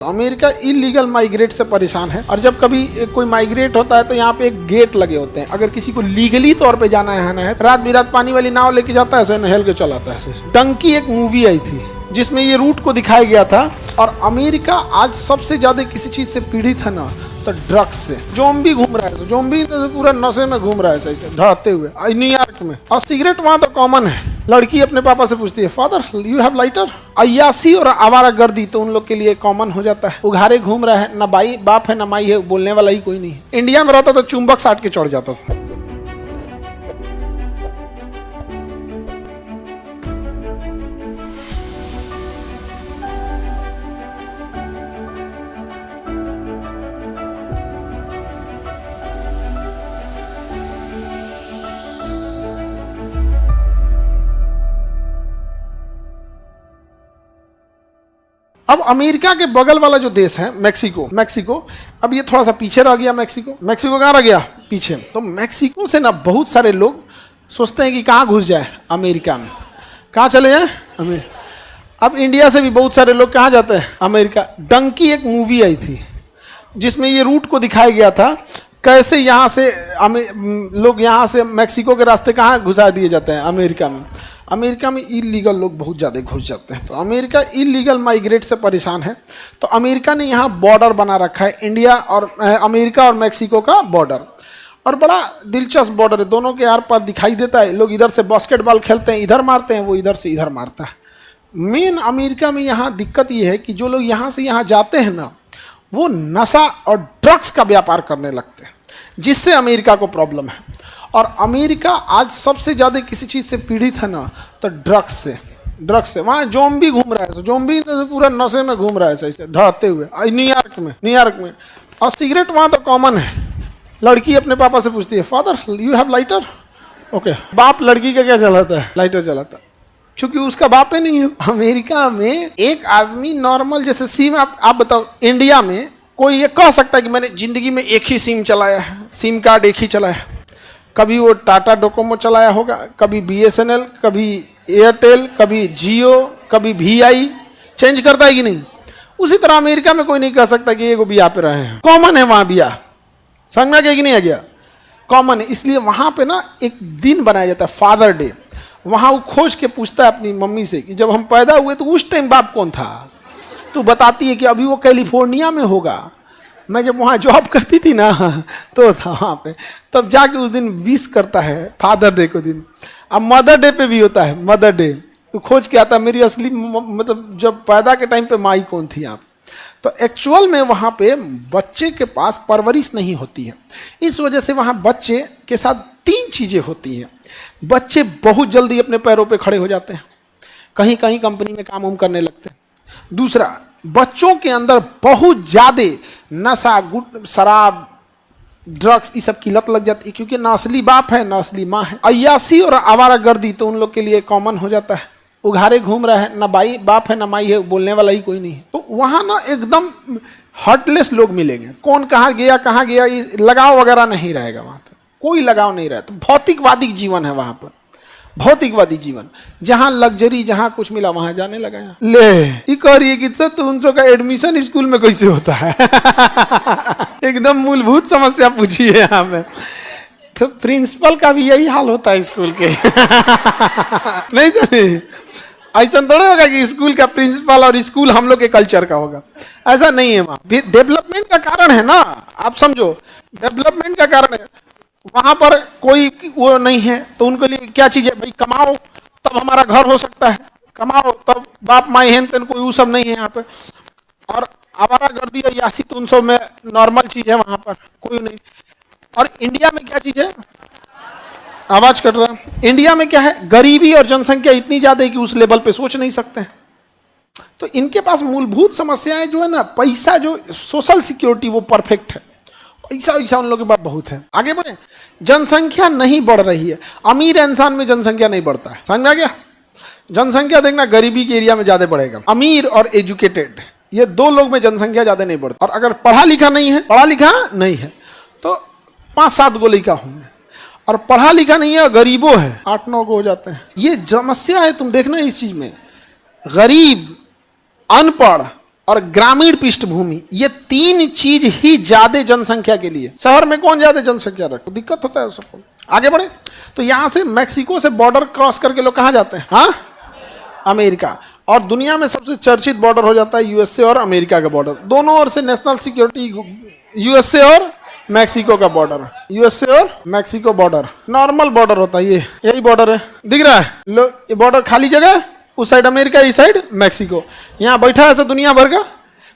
America illegal migrate से परेशान है और जब कभी कोई माइग्रेट होता है तो यहाँ पे एक गेट लगे होते हैं। अगर किसी को लीगली तौर पे जाना है रात बिरात पानी वाली नाव लेके जाता है, नहल के चलाता है। डंकी एक मूवी आई थी जिसमें ये रूट को दिखाया गया था। और अमेरिका आज सबसे ज्यादा किसी चीज से पीड़ित है ना, तो ड्रग्स से। जोम्बी घूम रहा है, जोम्बी पूरा नशे में घूम रहा है सही ढहते हुए न्यूयॉर्क में। और सिगरेट वहां तो कॉमन है। लड़की अपने पापा से पूछती है, फादर यू हैव लाइटर। अय्यासी और आवारागर्दी तो उन लोग के लिए कॉमन हो जाता है। उघारे घूम रहा है, ना बाई बाप है ना माई है, बोलने वाला ही कोई नहीं है। इंडिया में रहता तो चुंबक साट के चढ़ जाता था। अब अमेरिका के बगल वाला जो देश है मैक्सिको, अब ये थोड़ा सा पीछे रह गया। मैक्सिको कहाँ रह गया? पीछे। तो मैक्सिको से ना बहुत सारे लोग सोचते हैं कि कहाँ घुस जाए, अमेरिका में। कहाँ चले जाए? अब इंडिया से भी बहुत सारे लोग कहाँ जाते हैं? अमेरिका। डंकी एक मूवी आई थी जिसमें ये रूट को दिखाया गया था, कैसे यहाँ से लोग यहाँ से मैक्सिको के रास्ते कहाँ घुसा दिए जाते हैं, अमेरिका में। अमेरिका में इलीगल लोग बहुत ज़्यादा घुस जाते हैं। तो अमेरिका इलीगल माइग्रेट से परेशान है। तो अमेरिका ने यहाँ बॉर्डर बना रखा है, इंडिया और अमेरिका और मैक्सिको का बॉर्डर। और बड़ा दिलचस्प बॉर्डर है, दोनों के आर पार दिखाई देता है। लोग इधर से बास्केटबॉल खेलते हैं, इधर मारते हैं, वो इधर से इधर मारता है। मेन अमेरिका में यहाँ दिक्कत ये है कि जो लोग यहाँ से यहाँ जाते हैं ना, वो नशा और ड्रग्स का व्यापार करने लगते हैं, जिससे अमेरिका को प्रॉब्लम है। और अमेरिका आज सबसे ज़्यादा किसी चीज़ से पीड़ित है ना, तो ड्रग्स से। वहाँ जोम्बी घूम रहा है, जोम्बी पूरा नशे में घूम रहा है सही से ढहते हुए न्यूयॉर्क में। और सिगरेट वहाँ तो कॉमन है। लड़की अपने पापा से पूछती है, father you have lighter. Okay, बाप लड़की का क्या चलाता है? लाइटर चलाता है, क्योंकि उसका बाप ही नहीं है। अमेरिका में एक आदमी नॉर्मल जैसे सिम, आप बताओ, इंडिया में कोई ये कह सकता है कि मैंने जिंदगी में एक ही सिम चलाया है, सिम कार्ड एक ही चलाया है। कभी वो टाटा डोकोमो चलाया होगा, कभी BSNL, कभी एयरटेल, कभी जियो, कभी VI। चेंज करता है कि नहीं? उसी तरह अमेरिका में कोई नहीं कह सकता कि ये को बिया पे रहे हैं। कॉमन है वहाँ बिया, समझ में आ गया कि नहीं आ गया? कॉमन है। इसलिए वहाँ पे ना एक दिन बनाया जाता है, फादर डे। वहाँ वो खोज के पूछता है अपनी मम्मी से कि जब हम पैदा हुए तो उस टाइम बाप कौन था? तो बताती है कि अभी वो कैलिफोर्निया में होगा। मैं जब वहाँ जॉब करती थी ना, तो था वहाँ पे। तब जाके उस दिन विश करता है फादर डे को दिन। अब मदर डे पे भी होता है मदर डे। तो खोज के आता मेरी असली मतलब जब पैदा के टाइम पे माई कौन थी आप। तो एक्चुअल में वहाँ पे बच्चे के पास परवरिश नहीं होती है। इस वजह से वहाँ बच्चे के साथ 3 चीज़ें होती हैं। बच्चे बहुत जल्दी अपने पैरों पे खड़े हो जाते हैं, कहीं कहीं कंपनी में काम करने लगते हैं। दूसरा, बच्चों के अंदर बहुत ज़्यादा नशा, शराब, ड्रग्स, ये सब की लत लग जाती है, क्योंकि ना असली बाप है ना असली माँ है। अय्यासी और आवारागर्दी तो उन लोग के लिए कॉमन हो जाता है। उघारे घूम रहा है, ना बाप है ना माई है, बोलने वाला ही कोई नहीं है। तो वहाँ ना एकदम हार्टलेस लोग मिलेंगे। कौन कहाँ गया, ये लगाव वगैरह नहीं रहेगा वहाँ पर, कोई लगाव नहीं रहता। भौतिकवादी जीवन है वहाँ पर, भौतिकवादी जीवन। जहाँ लग्जरी, जहाँ कुछ मिला वहाँ जाने लगा। ले कह रही है कि तो उनका का एडमिशन स्कूल में कैसे होता है? एकदम मूलभूत समस्या पूछी है यहाँ पे। तो प्रिंसिपल का भी यही हाल होता है स्कूल के। नहीं जाने ऐसा थोड़ा होगा कि स्कूल का प्रिंसिपल और स्कूल हम लोग के कल्चर का होगा, ऐसा नहीं है। वहाँ डेवलपमेंट का कारण है ना, आप समझो, डेवलपमेंट का कारण है। वहां पर कोई वो नहीं है, तो उनके लिए क्या चीज है भाई? कमाओ तब हमारा घर हो सकता है, कमाओ तब बाप माई हैं, कोई वो सब नहीं है यहाँ पे। और आवारागर्दी या यासी तो उन सब में नॉर्मल चीज है, वहां पर कोई नहीं। और इंडिया में क्या चीज है? आवाज कट रहा है। इंडिया में क्या है? गरीबी और जनसंख्या इतनी ज्यादा है कि उस लेवल पे सोच नहीं सकते हैं। तो इनके पास मूलभूत समस्याएं जो है ना, पैसा, जो सोशल सिक्योरिटी, वो परफेक्ट है। पैसा उन लोगों के पास बहुत है। आगे बढ़े। जनसंख्या नहीं बढ़ रही है, अमीर इंसान में जनसंख्या नहीं बढ़ता है। समझ में आ गया? जनसंख्या देखना गरीबी के एरिया में ज्यादा बढ़ेगा। अमीर और एजुकेटेड, ये 2 लोग में जनसंख्या ज्यादा नहीं बढ़ती। और अगर पढ़ा लिखा नहीं है तो 5-7 गो लड़का होंगे। और पढ़ा लिखा नहीं है, गरीबों है, 8-9 गो हो जाते हैं। ये समस्या है, तुम देखना इस चीज में। गरीब, अनपढ़ और ग्रामीण पृष्ठभूमि, ये 3 चीज ही ज्यादा जनसंख्या के लिए। शहर में कौन ज्यादा जनसंख्या रखता, दिक्कत होता है सबको। आगे बढ़े तो यहां से मैक्सिको से बॉर्डर क्रॉस करके लोग कहां जाते हैं, हाँ अमेरिका। और दुनिया में सबसे चर्चित बॉर्डर हो जाता है यूएसए और अमेरिका का बॉर्डर, दोनों ओर से नेशनल सिक्योरिटी। यूएसए और मैक्सिको का बॉर्डर, यूएसए और मैक्सिको बॉर्डर नॉर्मल बॉर्डर होता है, ये यही बॉर्डर है, दिख रहा है लो, ये बॉर्डर खाली जगह, उस साइड अमेरिका, इस साइड मैक्सिको। यहाँ बैठा है ऐसे दुनिया भर का,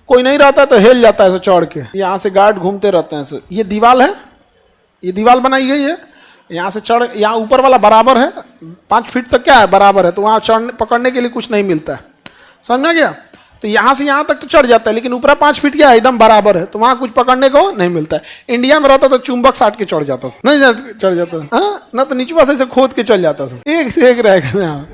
कोई नहीं रहता है तो हिल जाता है ऐसे चढ़ के, यहाँ से गार्ड घूमते रहते हैं ऐसे। ये दीवार है, ये दीवार बनाई गई है, यहाँ से चढ़, यहाँ ऊपर वाला बराबर है, 5 फीट तक क्या है बराबर है, तो वहाँ चढ़ने पकड़ने के लिए कुछ नहीं मिलता है, समझ में गया। तो यहाँ से यहाँ तक तो चढ़ जाता है, लेकिन ऊपर 5 फीट क्या है एकदम बराबर है, तो वहाँ कुछ पकड़ने को नहीं मिलता है। इंडिया में रहता तो चुंबक साट के चढ़ जाता, नहीं चढ़ जाता, हाँ ना, तो नीचवा से खोद के चल जाता, एक से एक रहेगा यहाँ।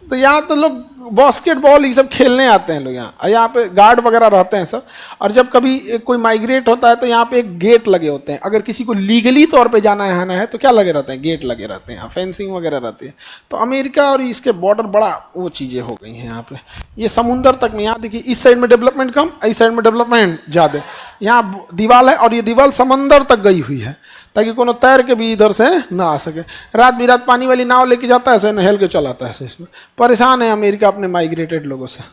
तो यहाँ तो लोग बास्केटबॉल ये सब खेलने आते हैं लोग, यहाँ पे गार्ड वगैरह रहते हैं सब। और जब कभी कोई माइग्रेट होता है तो यहाँ पे एक गेट लगे होते हैं, अगर किसी को लीगली तौर पे जाना है ना है तो क्या लगे रहते हैं, गेट लगे रहते हैं, फेंसिंग वगैरह रहती है। तो अमेरिका और इसके बॉर्डर बड़ा वो चीज़ें हो गई हैं यहाँ पे, ये समुंदर तक में। यहाँ देखिए इस साइड में डेवलपमेंट कम, इस साइड में डेवलपमेंट ज़्यादा। यहाँ दीवार है और ये दीवार समंदर तक गई हुई है, ताकि कोनो तैर के भी इधर से ना आ सके। रात बिरात पानी वाली नाव लेके जाता है, नहल के चलाता है इसमें। परेशान है अमेरिका अपने माइग्रेटेड लोगों से।